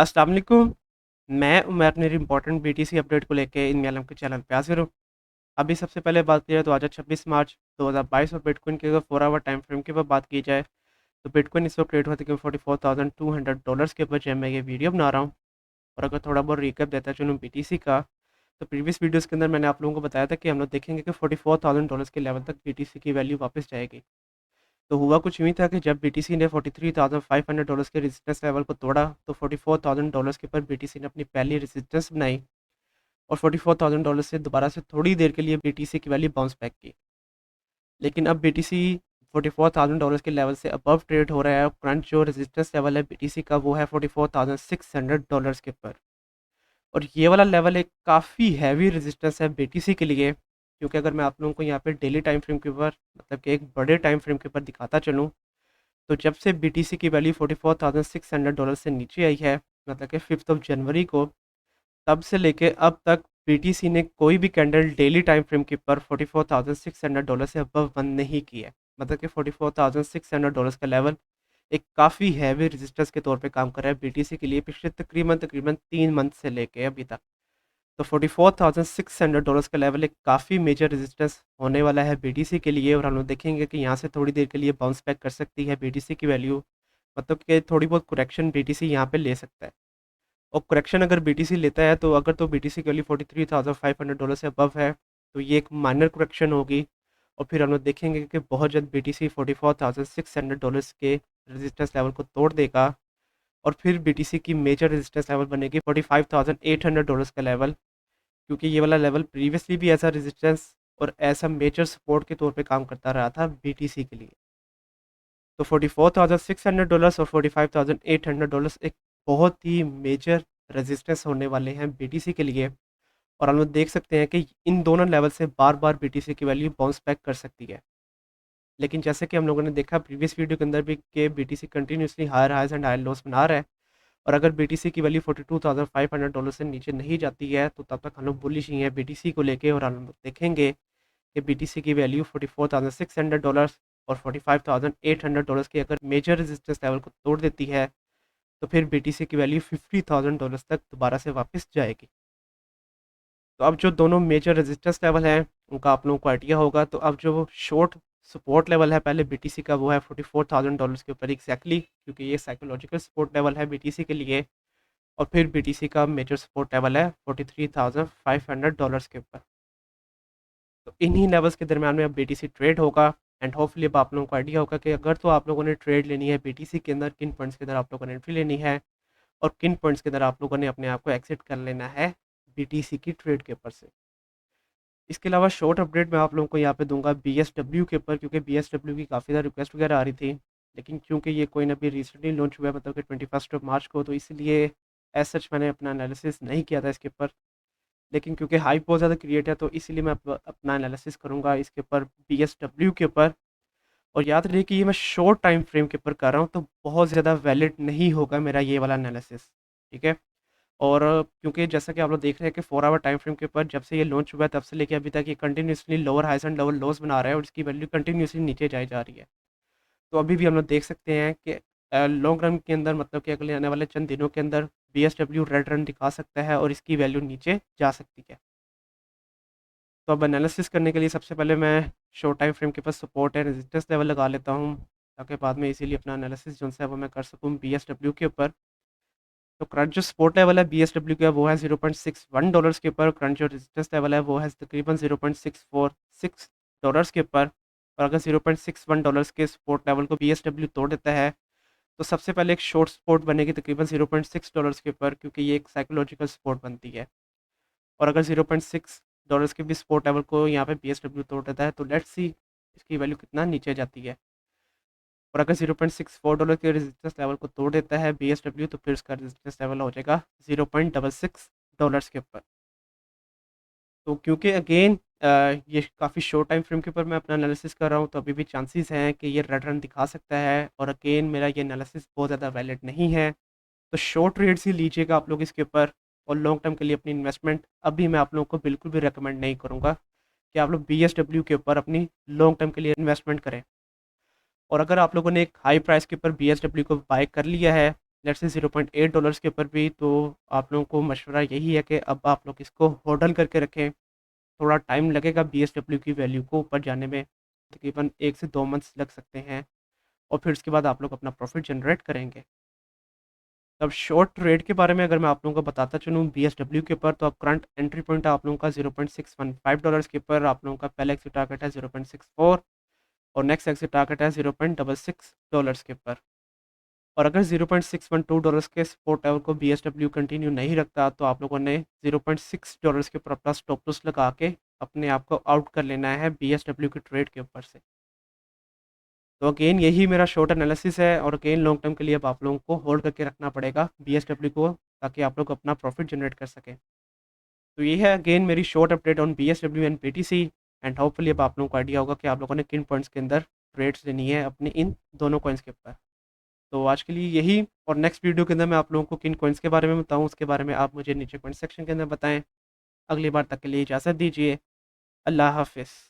अस्सलाम वालेकुम। मैं उमर मेरी इंपॉर्टेंट बीटीसी अपडेट को लेके इन आलम के चैनल पे हाजिर हूँ। अभी सबसे पहले बात की जाए तो आज है 26 मार्च 2022 और बिटकॉइन के अगर 4 आवर टाइम फ्रेम की बात की जाए तो बिटकॉइन इस वक्त ट्रेड होती है $44,200 के ऊपर जब मैं ये वीडियो बना रहा हूँ। और अगर थोड़ा बहुत रिकैप देता चलूँ बीटीसी का, तो प्रीवियस वीडियोस के अंदर मैंने आप लोगों को बताया था कि हम लोग देखेंगे कि $44,000 के लेवल तक बीटीसी की वैल्यू वापस जाएगी। तो हुआ कुछ यूँ ही था कि जब बीटीसी ने $43,500 के रेजिस्टेंस लेवल को तोड़ा तो $44,000 के ऊपर बीटीसी ने अपनी पहली रेजिस्टेंस बनाई और $44,000 से दोबारा से थोड़ी देर के लिए बीटीसी की वैल्यू बाउंस बैक की। लेकिन अब बीटीसी $44,000 के लेवल से अबव ट्रेड हो रहा है और करंट जो रेजिस्टेंस लेवल है बीटीसी का वो है $44,600 के ऊपर। और ये वाला लेवल एक काफ़ी हैवी रेजिस्टेंस है बीटीसी के लिए, क्योंकि अगर मैं आप लोगों को यहाँ पे डेली टाइम फ्रेम के ऊपर मतलब कि एक बड़े टाइम फ्रेम के ऊपर दिखाता चलूँ, तो जब से बीटीसी की वैल्यू $44,600 से नीचे आई है, मतलब कि 5 जनवरी को, तब से लेके अब तक बीटीसी ने कोई भी कैंडल डेली टाइम फ्रेम के ऊपर $44,600 से अबव बंद नहीं की है। मतलब कि $44,600 का लेवल एक काफ़ी हैवी रेजिस्टेंस के तौर पे काम कर रहा है बीटीसी के लिए पिछले तकरीबन तकरीबन 3 मंथ से लेके अभी तक। तो $44,600 का लेवल एक काफ़ी मेजर रेजिस्टेंस होने वाला है बीटीसी के लिए और हम लोग देखेंगे कि यहाँ से थोड़ी देर के लिए बाउंस बैक कर सकती है बीटीसी की वैल्यू। मतलब कि थोड़ी बहुत करेक्शन बीटीसी यहाँ पे ले सकता है। और करेक्शन अगर बीटीसी लेता है तो अगर तो बीटीसी की वैल्यू $43,500 से अबव है तो ये एक माइनर करेक्शन होगी। और फिर हम लोग देखेंगे कि बहुत जल्द बीटीसी $44,600 के रेजिस्टेंस लेवल को तोड़ देगा और फिर बीटीसी की मेजर रेजिस्टेंस लेवल बनेगी $45,800 का लेवल, क्योंकि ये वाला लेवल प्रीवियसली भी ऐसा रेजिस्टेंस और ऐसा मेजर सपोर्ट के तौर पे काम करता रहा था बीटीसी के लिए। तो $44,600 और $45,800 एक बहुत ही मेजर रेजिस्टेंस होने वाले हैं बीटीसी के लिए। और हम लोग देख सकते हैं कि इन दोनों लेवल से बार बार बीटीसी की वैल्यू बाउंस बैक कर सकती है। लेकिन जैसे कि हम लोगों ने देखा प्रीवियस वीडियो के अंदर भी कि BTC continuously higher highs and higher lows बना रहा है। और अगर बीटीसी की वैल्यू $42,500 से नीचे नहीं जाती है तो तब तक हम लोग बुलिश ही हैं बीटीसी को लेके। और हम लोग देखेंगे कि बीटीसी की वैल्यू $44,600 और $45,800 के अगर मेजर रेजिस्टेंस लेवल को तोड़ देती है तो फिर बीटीसी की वैल्यू $50,000 तक दोबारा से वापस जाएगी। तो अब जो दोनों मेजर रेजिस्टेंस लेवल हैं उनका आप लोगों को आइडिया होगा। तो अब जो शॉर्ट सपोर्ट लेवल है पहले बीटीसी का वो है $44,000 के ऊपर एग्जैक्टली, क्योंकि ये साइकोलॉजिकल सपोर्ट लेवल है बीटीसी के लिए। और फिर बीटीसी का मेजर सपोर्ट लेवल है $43,500 के ऊपर। तो इन्हीं लेवल्स के दरमियान में अब बीटीसी ट्रेड होगा। एंड होपफुली अब आप लोगों को आइडिया होगा कि अगर तो आप लोगों ने ट्रेड लेनी है बीटीसी के अंदर, किन पॉइंट्स के अंदर आप लोगों ने एंट्री लेनी है और किन पॉइंट्स के अंदर आप लोगों ने अपने आप को एग्जिट कर लेना है बीटीसी की ट्रेड के ऊपर से। इसके अलावा शॉर्ट अपडेट मैं आप लोगों को यहाँ पे दूंगा बीएसडब्ल्यू के ऊपर, क्योंकि बीएसडब्ल्यू की काफ़ी ज़्यादा रिक्वेस्ट वगैरह आ रही थी। लेकिन क्योंकि ये कोइन अभी रिसेंटली लॉन्च हुआ है, मतलब कि 21 मार्च को, तो इसलिए एज सच मैंने अपना एनालिसिस नहीं किया था इसके ऊपर। लेकिन क्योंकि हाइप बहुत ज़्यादा क्रिएट है तो इसीलिए मैं अपना एनालिसिस करूँगा इसके ऊपर बीएसडब्ल्यू के ऊपर। और याद रहे कि ये मैं शॉर्ट टाइम फ्रेम के ऊपर कर रहा हूँ तो बहुत ज़्यादा वैलिड नहीं होगा मेरा ये वाला एनालिसिस, ठीक है। और क्योंकि जैसा कि आप लोग देख रहे हैं कि 4 आवर टाइम फ्रेम के ऊपर जब से ये लॉन्च हुआ है तब से लेके अभी तक ये continuously lower highs and lower lows बना रहा है और इसकी वैल्यू कंटिन्यूसली नीचे जाई जा रही है। तो अभी भी हम लोग देख सकते हैं कि लॉन्ग रन के अंदर, मतलब कि अगले आने वाले चंद दिनों के अंदर बीएसडब्ल्यू रेड रन दिखा सकता है और इसकी वैल्यू नीचे जा सकती है। तो अब एनालिसिस करने के लिए सबसे पहले मैं शॉर्ट टाइम फ्रेम के पास सपोर्ट है रेजिस्टेंस लेवल लगा लेता हूँ, ताकि बाद में इसीलिए अपना एनालिसिस जो है वो मैं कर सकूँ बीएसडब्ल्यू के ऊपर। तो करंट जो सपोर्ट लेवल है बीएसडब्ल्यू का वो है $0.61 के ऊपर। करंट जो रेजिस्टेंस लेवल है वो है तकरीबन $0.646 के ऊपर। और अगर $0.61 के सपोर्ट लेवल को बीएसडब्ल्यू तोड़ देता है तो सबसे पहले एक शॉर्ट सपोर्ट बनेगी तकरीबन $0.6 के ऊपर, क्योंकि ये एक साइकोलॉजिकल सपोर्ट बनती है। और अगर $0.6 के भी सपोर्ट लेवल को यहाँ पे बीएसडब्ल्यू तोड़ देता है तो लेट्स सी इसकी वैल्यू कितना नीचे जाती है। और अगर $0.64 के रेजिस्टेंस लेवल को तोड़ देता है बीएसडब्ल्यू तो फिर उसका रेजिस्टेंस लेवल हो जाएगा $0.66 के ऊपर। तो क्योंकि अगेन ये काफ़ी शॉर्ट टाइम फ्रेम के ऊपर मैं अपना एनालिसिस कर रहा हूँ तो अभी भी चांसेस हैं कि ये रेड रन दिखा सकता है। और अगेन मेरा ये एनालिसिस बहुत ज़्यादा वैलिड नहीं है, तो शॉर्ट ट्रेड्स ही लीजिएगा आप लोग इसके ऊपर। और लॉन्ग टर्म के लिए अपनी इन्वेस्टमेंट अभी मैं आप लोगों को बिल्कुल भी रिकमेंड नहीं करूँगा कि आप लोग बीएसडब्ल्यू के ऊपर अपनी लॉन्ग टर्म के लिए इन्वेस्टमेंट करें। और अगर आप लोगों ने एक हाई प्राइस के ऊपर बीएसडब्ल्यू को बाय कर लिया है लेट्स से $0.8 के ऊपर भी, तो आप लोगों को मशवरा यही है कि अब आप लोग इसको होल्ड करके रखें। थोड़ा टाइम लगेगा BSW की वैल्यू को ऊपर जाने में, तकरीबन 1 से 2 मंथ्स लग सकते हैं, और फिर उसके बाद आप लोग अपना प्रॉफ़िट जनरेट करेंगे। अब शॉर्ट ट्रेड के बारे में अगर मैं आप लोगों को बताता चलूँ BSW के ऊपर, तो अब करंट एंट्री पॉइंट है आप लोगों का $0.615 के ऊपर। आप लोगों का पहला एग्जिट टारगेट है 0.64, और नेक्स्ट एग्जिट टारगेट है $0.66 के ऊपर। और अगर $0.612 के सपोर्ट लेवल को BSW कंटिन्यू नहीं रखता, तो आप लोगों ने $0.6 के ऊपर अपना स्टॉप लॉस लगा के अपने आप को आउट कर लेना है BSW के ट्रेड के ऊपर से। तो अगेन यही मेरा शॉर्ट एनालिसिस है, और अगेन लॉन्ग टर्म के लिए अब आप लोगों को होल्ड करके रखना पड़ेगा BSW को, ताकि आप लोग अपना प्रॉफिट जनरेट कर सकें। तो ये है अगेन मेरी short update on BSW and BTC, and hopefully अब आप लोगों को आइडिया होगा कि आप लोगों ने किन पॉइंट्स के अंदर ट्रेड्स लेनी है अपने इन दोनों कॉइन्स के ऊपर। तो आज के लिए यही, और नेक्स्ट वीडियो के अंदर मैं आप लोगों को किन कॉइन्स के बारे में बताऊँ, उसके बारे में आप मुझे नीचे कमेंट सेक्शन के अंदर बताएं। अगली बार तक के लिए इजाज़त दीजिए। अल्लाह हाफ़िज़।